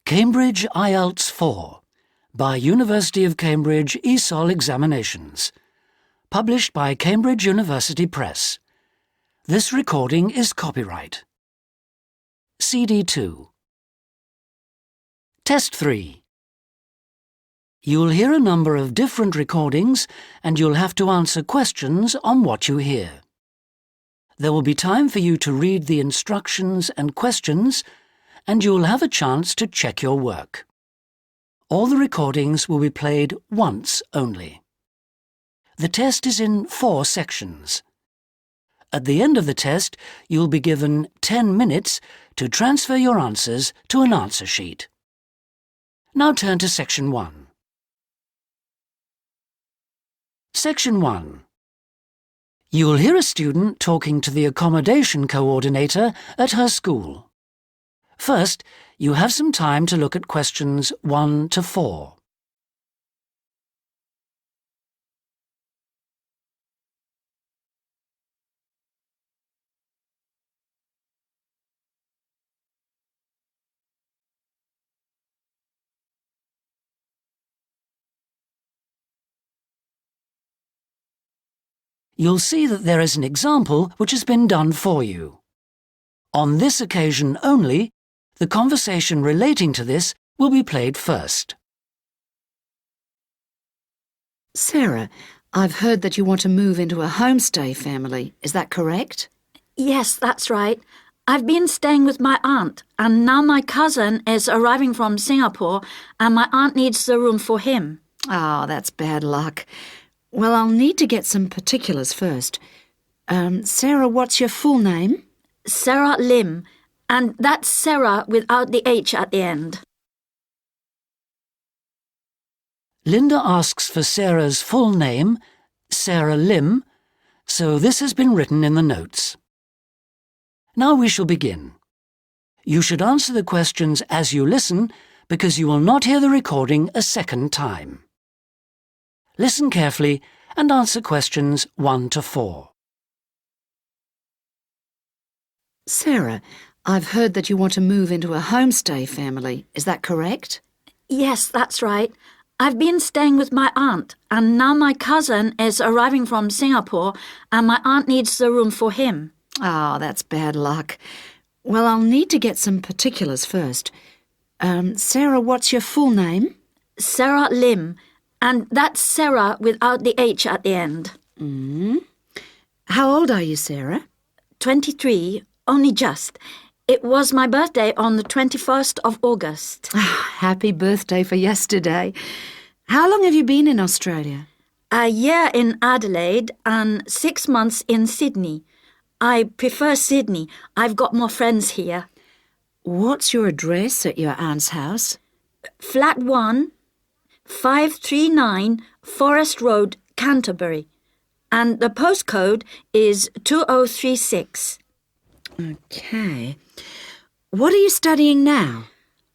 Cambridge Ielts 4 by University of Cambridge ESOL Examinations. Published by Cambridge University Press. This recording is copyright. CD 2. Test 3. You'll hear a number of different recordings and you'll have to answer questions on what you hear. There will be time for you to read the instructions and questions, and you'll have a chance to check your work. All the recordings will be played once only. The test is in 4 sections. At the end of the test, you'll be given 10 minutes to transfer your answers to an answer sheet. Now turn to Section 1. Section 1. You'll hear a student talking to the accommodation coordinator at her school. First, you have some time to look at questions 1 to 4. You'll see that there is an example which has been done for you. On this occasion only, the conversation relating to this will be played first. Sarah, I've heard that you want to move into a homestay family. Is that correct? Yes, that's right. I've been staying with my aunt, and now my cousin is arriving from Singapore, and my aunt needs the room for him. Oh, that's bad luck. Well, I'll need to get some particulars first. Sarah, what's your full name? Sarah Lim, and that's Sarah without the H at the end. Linda asks for Sarah's full name, Sarah Lim, so this has been written in the notes. Now we shall begin. You should answer the questions as you listen, because you will not hear the recording a second time. Listen carefully and answer questions 1 to 4. Sarah, I've heard that you want to move into a homestay family. Is that correct? Yes, that's right. I've been staying with my aunt, and now my cousin is arriving from Singapore, and my aunt needs the room for him. Oh, that's bad luck. Well, I'll need to get some particulars first. Sarah, what's your full name? Sarah Lim, and that's Sarah without the H at the end. How old are you, Sarah? 23, only just. It was my birthday on the 21st of August. Happy birthday for yesterday. How long have you been in Australia? A year in Adelaide and 6 months in Sydney. I prefer Sydney. I've got more friends here. What's your address at your aunt's house? Flat 1, 539 Forest Road, Canterbury. And the postcode is 2036. Okay. What are you studying now?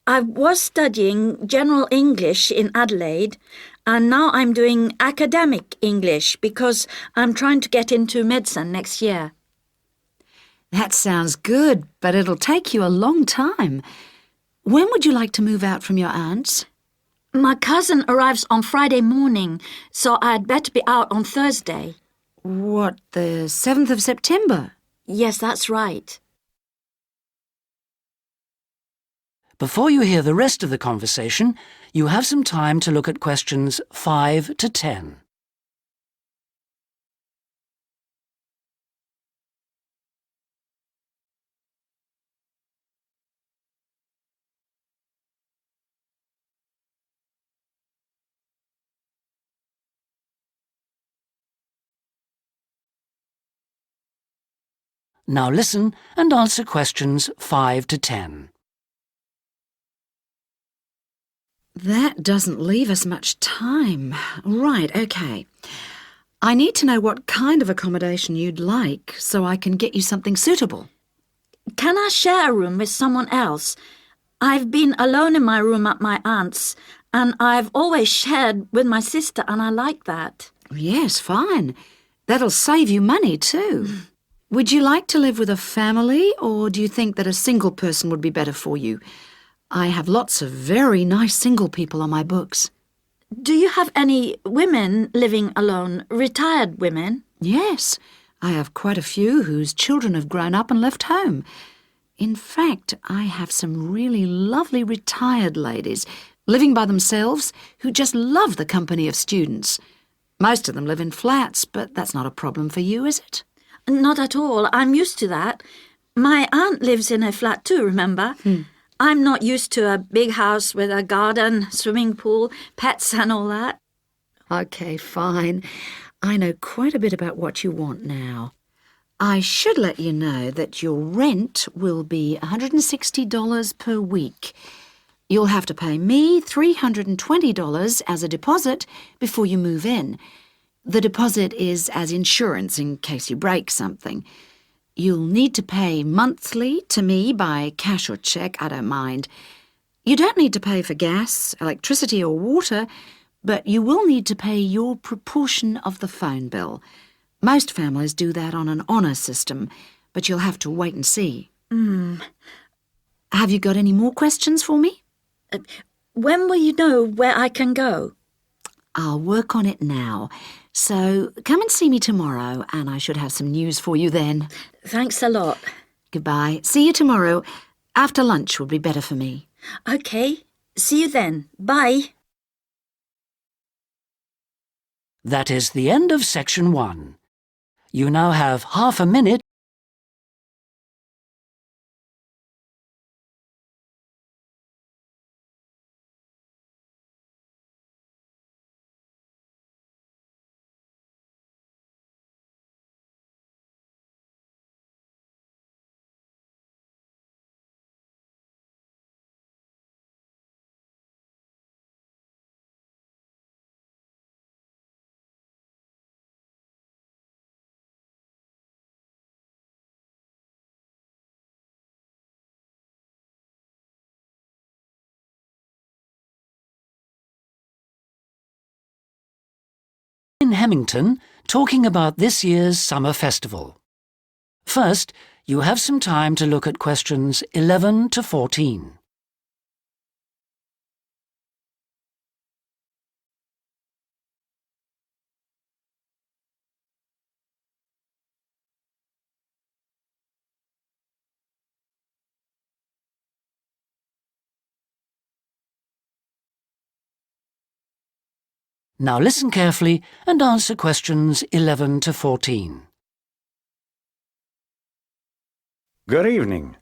I was studying General English in Adelaide, and now I'm doing Academic English because I'm trying to get into medicine next year. That sounds good, but it'll take you a long time. When would you like to move out from your aunt's? My cousin arrives on Friday morning, so I'd better be out on Thursday. What, the 7th of September? Yes, that's right. Before you hear the rest of the conversation, you have some time to look at questions 5 to 10. Now listen and answer questions 5 to 10. That doesn't leave us much time. Right, okay. I need to know what kind of accommodation you'd like so I can get you something suitable. Can I share a room with someone else? I've been alone in my room at my aunt's, and I've always shared with my sister, and I like that. Yes, fine. That'll save you money too. Would you like to live with a family, or do you think that a single person would be better for you? I have lots of very nice single people on my books. Do you have any women living alone, retired women? Yes, I have quite a few whose children have grown up and left home. In fact, I have some really lovely retired ladies living by themselves who just love the company of students. Most of them live in flats, but that's not a problem for you, is it? Not at all. I'm used to that. My aunt lives in a flat too, remember? I'm not used to a big house with a garden, swimming pool, pets and all that. OK, fine. I know quite a bit about what you want now. I should let you know that your rent will be $160 per week. You'll have to pay me $320 as a deposit before you move in. The deposit is as insurance in case you break something. You'll need to pay monthly to me by cash or cheque, I don't mind. You don't need to pay for gas, electricity or water, but you will need to pay your proportion of the phone bill. Most families do that on an honour system, but you'll have to wait and see. Have you got any more questions for me? When will you know where I can go? I'll work on it now. So come and see me tomorrow, and I should have some news for you then. Thanks a lot. Goodbye. See you tomorrow. After lunch would be better for me. OK. See you then. Bye. That is the end of section 1. You now have half a minute. In Hemington, talking about this year's summer festival. First, you have some time to look at questions 11 to 14. Now listen carefully and answer questions 11 to 14. Good evening.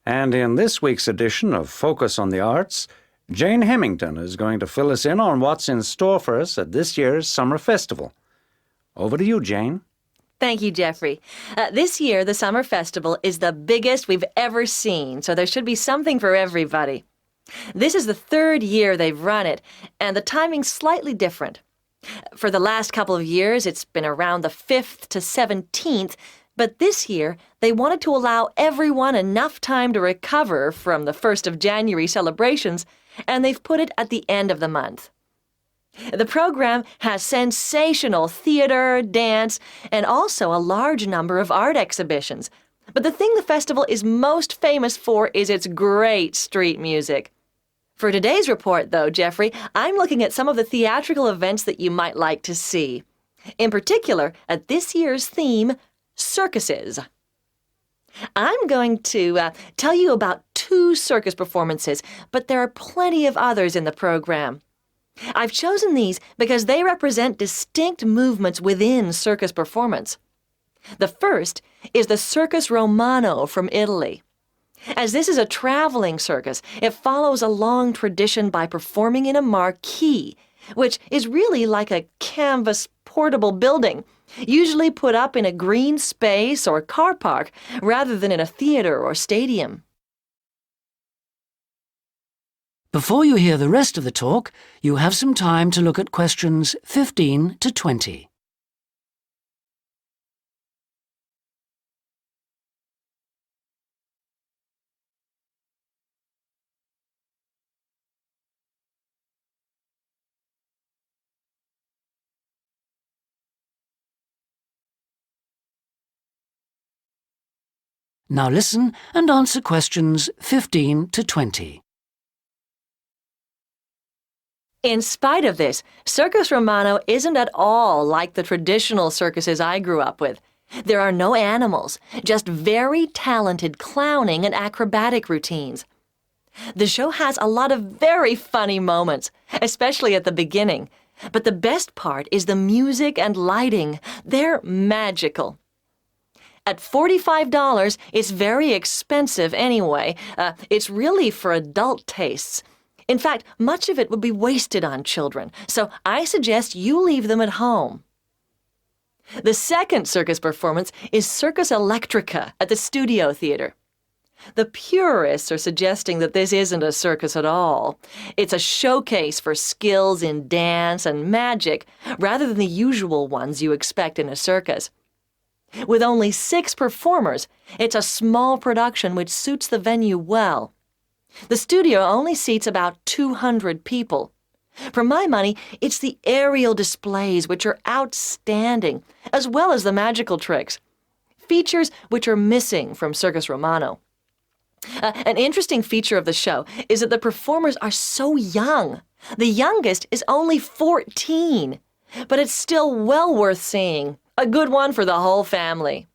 And in this week's edition of Focus on the Arts, Jane Hemington is going to fill us in on what's in store for us at this year's Summer Festival. Over to you, Jane. Thank you, Jeffrey. This year, the Summer Festival is the biggest we've ever seen, so there should be something for everybody. This is the 3rd year they've run it, and the timing's slightly different. For the last couple of years, it's been around the 5th to 17th, but this year, they wanted to allow everyone enough time to recover from the 1st of January celebrations, and they've put it at the end of the month. The program has sensational theater, dance, and also a large number of art exhibitions. But the thing the festival is most famous for is its great street music. For today's report, though, Jeffrey, I'm looking at some of the theatrical events that you might like to see. In particular, at this year's theme, circuses. I'm going to tell you about 2 circus performances, but there are plenty of others in the program. I've chosen these because they represent distinct movements within circus performance. The first is the Circus Romano from Italy. As this is a traveling circus, it follows a long tradition by performing in a marquee, which is really like a canvas portable building, usually put up in a green space or car park rather than in a theater or stadium. Before you hear the rest of the talk, you have some time to look at questions 15 to 20. Now listen and answer questions 15 to 20. In spite of this, Circus Romano isn't at all like the traditional circuses I grew up with. There are no animals, just very talented clowning and acrobatic routines. The show has a lot of very funny moments, especially at the beginning. But the best part is the music and lighting. They're magical. At $45, it's very expensive anyway. It's really for adult tastes. In fact, much of it would be wasted on children, so I suggest you leave them at home. The second circus performance is Circus Electrica at the Studio Theater. The purists are suggesting that this isn't a circus at all. It's a showcase for skills in dance and magic, rather than the usual ones you expect in a circus. With only 6 performers, it's a small production which suits the venue well. The studio only seats about 200 people. For my money, it's the aerial displays which are outstanding, as well as the magical tricks, features which are missing from Circus Romano. An interesting feature of the show is that the performers are so young. The youngest is only 14, but it's still well worth seeing. A good one for the whole family.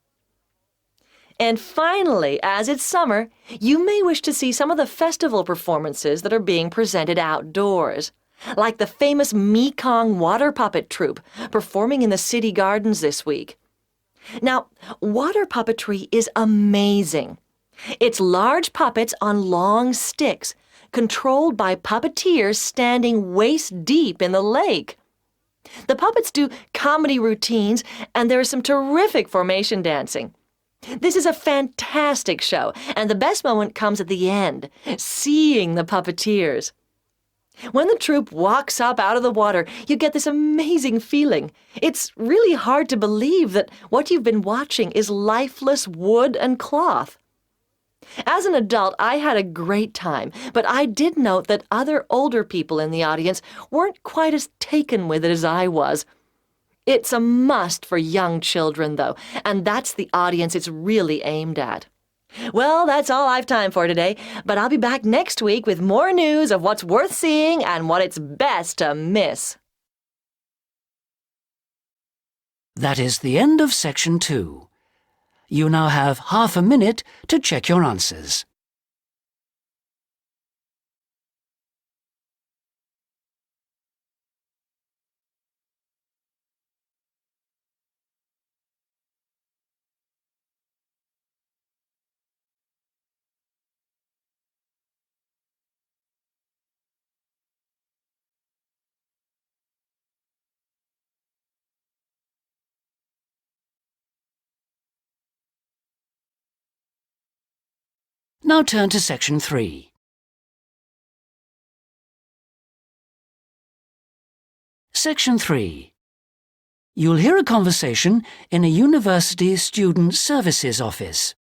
And finally, as it's summer, you may wish to see some of the festival performances that are being presented outdoors, like the famous Mekong water puppet troupe performing in the city gardens this week. Now, water puppetry is amazing. It's large puppets on long sticks, controlled by puppeteers standing waist deep in the lake. The puppets do comedy routines, and there is some terrific formation dancing. This is a fantastic show, and the best moment comes at the end, seeing the puppeteers. When the troupe walks up out of the water, you get this amazing feeling. It's really hard to believe that what you've been watching is lifeless wood and cloth. As an adult, I had a great time, but I did note that other older people in the audience weren't quite as taken with it as I was. It's a must for young children, though, and that's the audience it's really aimed at. Well, that's all I've time for today, but I'll be back next week with more news of what's worth seeing and what it's best to miss. That is the end of Section 2. You now have half a minute to check your answers. Now turn to Section 3. Section 3. You'll hear a conversation in a university student services office.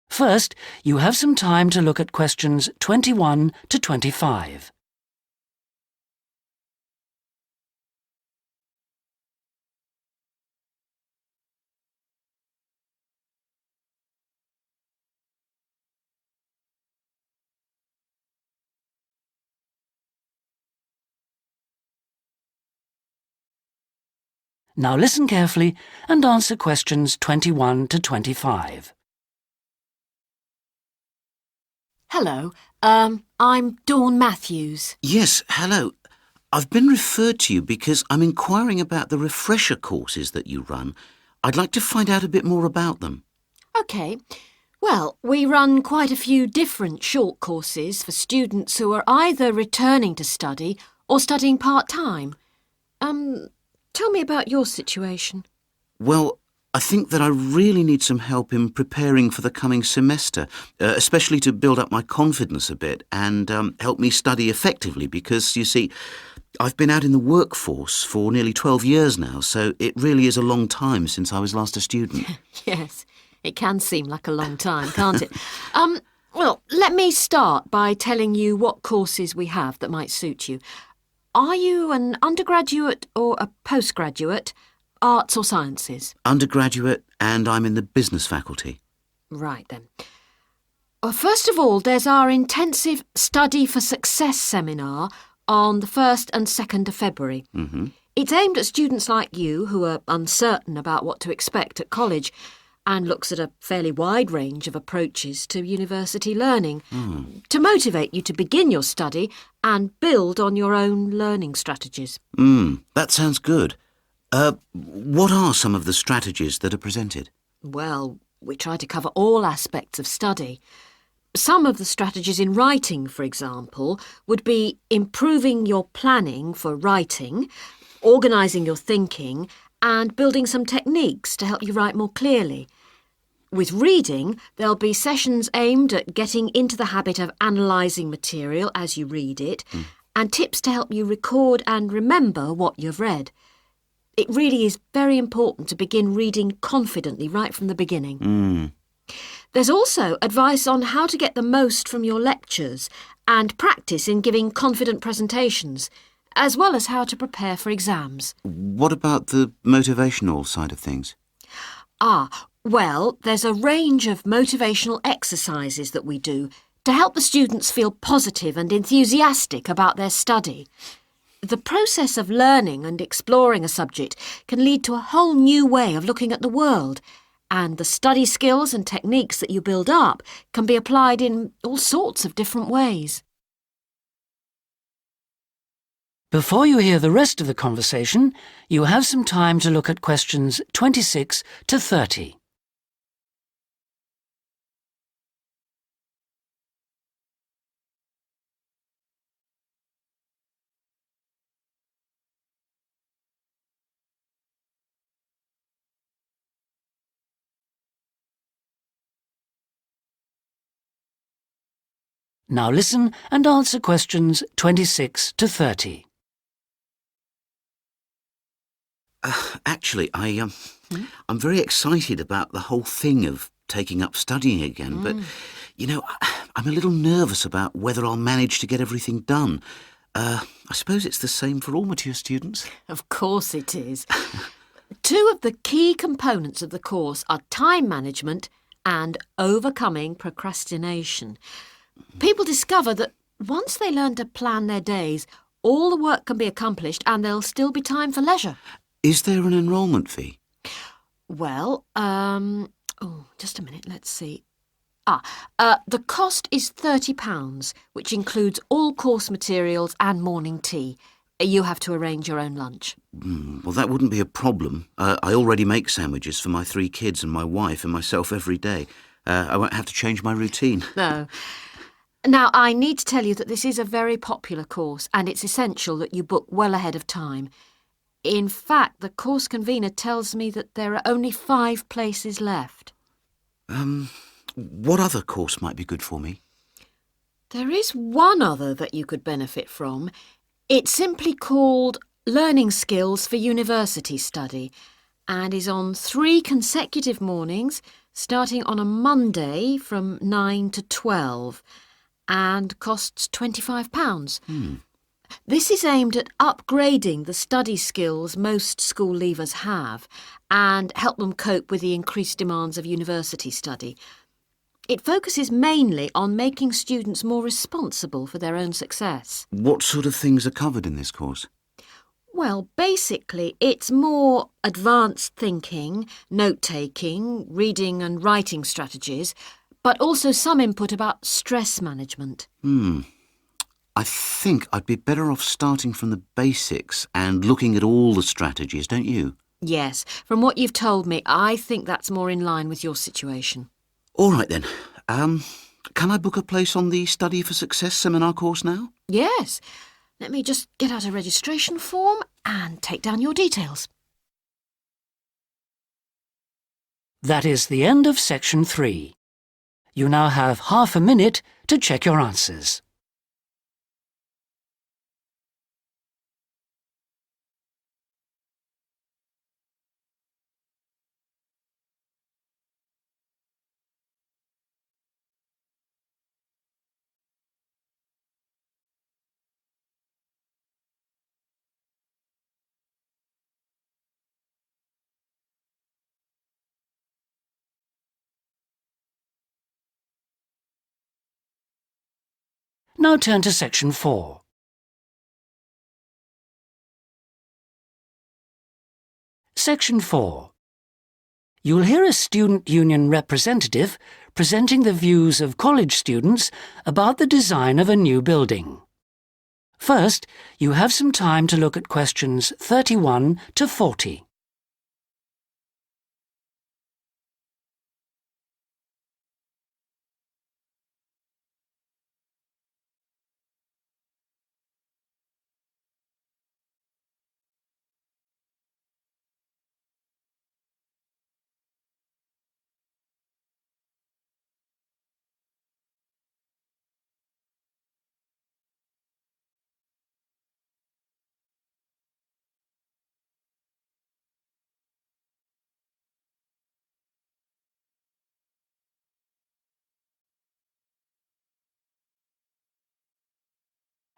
First, you have some time to look at questions 21 to 25. Now listen carefully and answer questions 21 to 25. Hello, I'm Dawn Matthews. Yes, hello. I've been referred to you because I'm inquiring about the refresher courses that you run. I'd like to find out a bit more about them. OK. Well, we run quite a few different short courses for students who are either returning to study or studying part-time. Tell me about your situation. Well, I think that I really need some help in preparing for the coming semester, especially to build up my confidence a bit and help me study effectively because, you see, I've been out in the workforce for nearly 12 years now, so it really is a long time since I was last a student. Yes, it can seem like a long time, can't it? Well, let me start by telling you what courses we have that might suit you. Are you an undergraduate or a postgraduate, arts or sciences? Undergraduate, and I'm in the business faculty. Right then. Well, first of all, there's our intensive Study for Success seminar on the 1st and 2nd of February. It's aimed at students like you who are uncertain about what to expect at college and looks at a fairly wide range of approaches to university learning to motivate you to begin your study and build on your own learning strategies. That sounds good. What are some of the strategies that are presented? Well, we try to cover all aspects of study. Some of the strategies in writing, for example, would be improving your planning for writing, organising your thinking, and building some techniques to help you write more clearly. With reading, there'll be sessions aimed at getting into the habit of analysing material as you read it, and tips to help you record and remember what you've read. It really is very important to begin reading confidently right from the beginning. There's also advice on how to get the most from your lectures and practice in giving confident presentations, as well as how to prepare for exams. What about the motivational side of things? Well, there's a range of motivational exercises that we do to help the students feel positive and enthusiastic about their study. The process of learning and exploring a subject can lead to a whole new way of looking at the world, and the study skills and techniques that you build up can be applied in all sorts of different ways. Before you hear the rest of the conversation, you have some time to look at questions 26 to 30. Now listen and answer questions 26 to 30. Actually, I'm very excited about the whole thing of taking up studying again, but, I'm a little nervous about whether I'll manage to get everything done. I suppose it's the same for all mature students. Of course it is. Two of the key components of the course are time management and overcoming procrastination. People discover that once they learn to plan their days, all the work can be accomplished and there'll still be time for leisure. Is there an enrolment fee? Well, just a minute, let's see. The cost is £30, which includes all course materials and morning tea. You have to arrange your own lunch. Well, that wouldn't be a problem. I already make sandwiches for my 3 kids and my wife and myself every day. I won't have to change my routine. No. Now, I need to tell you that this is a very popular course and it's essential that you book well ahead of time. In fact, the course convener tells me that there are only 5 places left. What other course might be good for me? There is one other that you could benefit from. It's simply called Learning Skills for University Study and is on 3 consecutive mornings, starting on a Monday from 9 to 12 and costs £25. This is aimed at upgrading the study skills most school leavers have and help them cope with the increased demands of university study. It focuses mainly on making students more responsible for their own success. What sort of things are covered in this course? Well, basically, it's more advanced thinking, note-taking, reading and writing strategies, but also some input about stress management. I think I'd be better off starting from the basics and looking at all the strategies, don't you? Yes, from what you've told me, I think that's more in line with your situation. All right then. Can I book a place on the Study for Success seminar course now? Yes. Let me just get out a registration form and take down your details. That is the end of section 3. You now have half a minute to check your answers. Now turn to section 4. Section 4. You'll hear a student union representative presenting the views of college students about the design of a new building. First, you have some time to look at questions 31 to 40.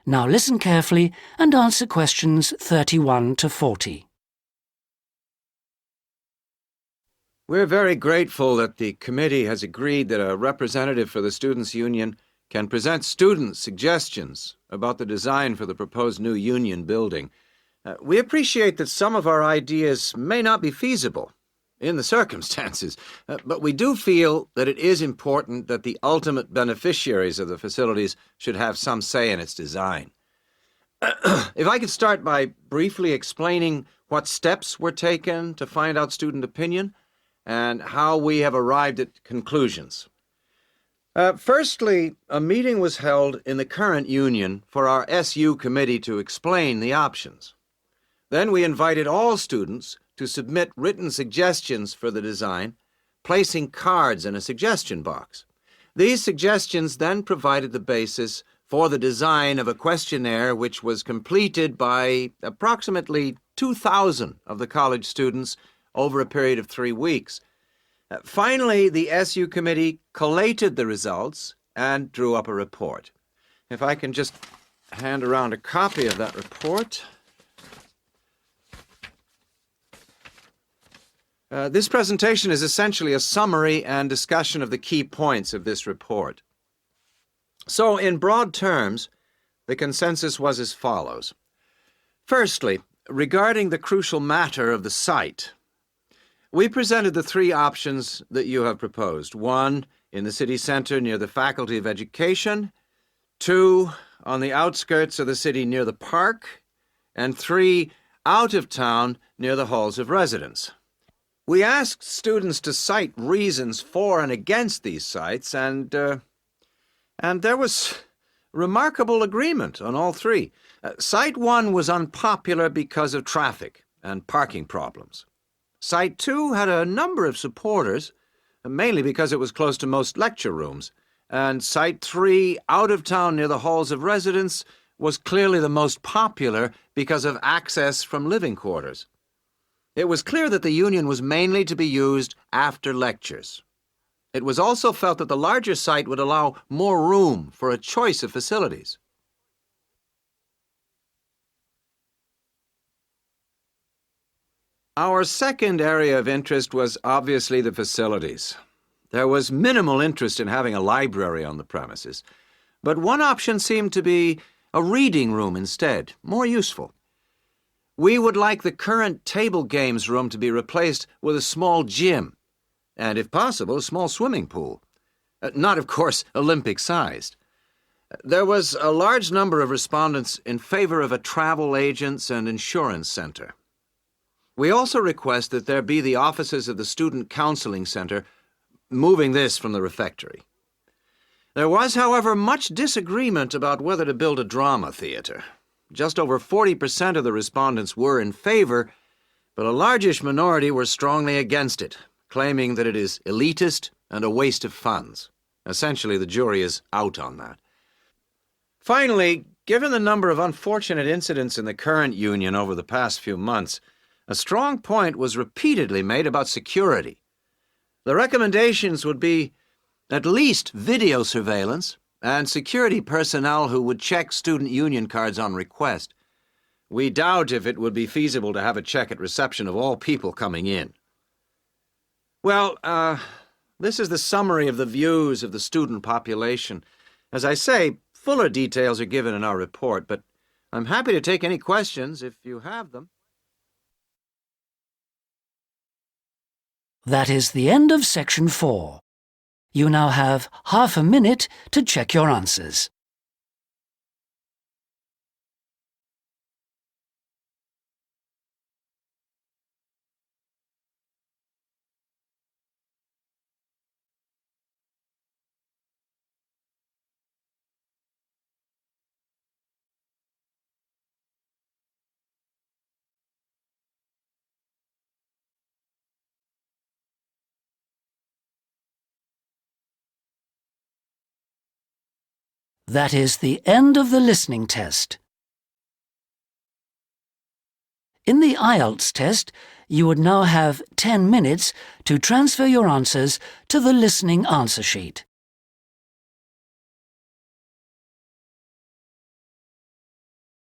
Now listen carefully and answer questions 31 to 40. We're very grateful that the committee has agreed that a representative for the Students' Union can present student suggestions about the design for the proposed new union building. We appreciate that some of our ideas may not be feasible in the circumstances, but we do feel that it is important that the ultimate beneficiaries of the facilities should have some say in its design. If I could start by briefly explaining what steps were taken to find out student opinion and how we have arrived at conclusions. Firstly, a meeting was held in the current union for our SU committee to explain the options. Then we invited all students to submit written suggestions for the design, placing cards in a suggestion box. These suggestions then provided the basis for the design of a questionnaire which was completed by approximately 2,000 of the college students over a period of 3 weeks. Finally, the SU committee collated the results and drew up a report. If I can just hand around a copy of that report. This presentation is essentially a summary and discussion of the key points of this report. So, in broad terms, the consensus was as follows. Firstly, regarding the crucial matter of the site, we presented the 3 options that you have proposed. 1, in the city center near the Faculty of Education, 2, on the outskirts of the city near the park, and 3, out of town near the halls of residence. We asked students to cite reasons for and against these sites, and there was remarkable agreement on all 3. Site 1 was unpopular because of traffic and parking problems. Site 2 had a number of supporters, mainly because it was close to most lecture rooms. And Site 3, out of town near the halls of residence, was clearly the most popular because of access from living quarters. It was clear that the union was mainly to be used after lectures. It was also felt that the larger site would allow more room for a choice of facilities. Our second area of interest was obviously the facilities. There was minimal interest in having a library on the premises, but one option seemed to be a reading room instead, more useful. We would like the current table games room to be replaced with a small gym, and if possible, a small swimming pool. Not, of course, Olympic-sized. There was a large number of respondents in favor of a travel agents and insurance center. We also request that there be the offices of the Student Counseling Center, moving this from the refectory. There was, however, much disagreement about whether to build a drama theater. Just over 40% of the respondents were in favor, but a largish minority were strongly against it, claiming that it is elitist and a waste of funds. Essentially, the jury is out on that. Finally, given the number of unfortunate incidents in the current union over the past few months, a strong point was repeatedly made about security. The recommendations would be at least video surveillance and security personnel who would check student union cards on request. We doubt if it would be feasible to have a check at reception of all people coming in. Well, this is the summary of the views of the student population. As I say, fuller details are given in our report, but I'm happy to take any questions if you have them. That is the end of section 4. You now have half a minute to check your answers. That is the end of the listening test. In the Ielts test, you would now have 10 minutes to transfer your answers to the listening answer sheet.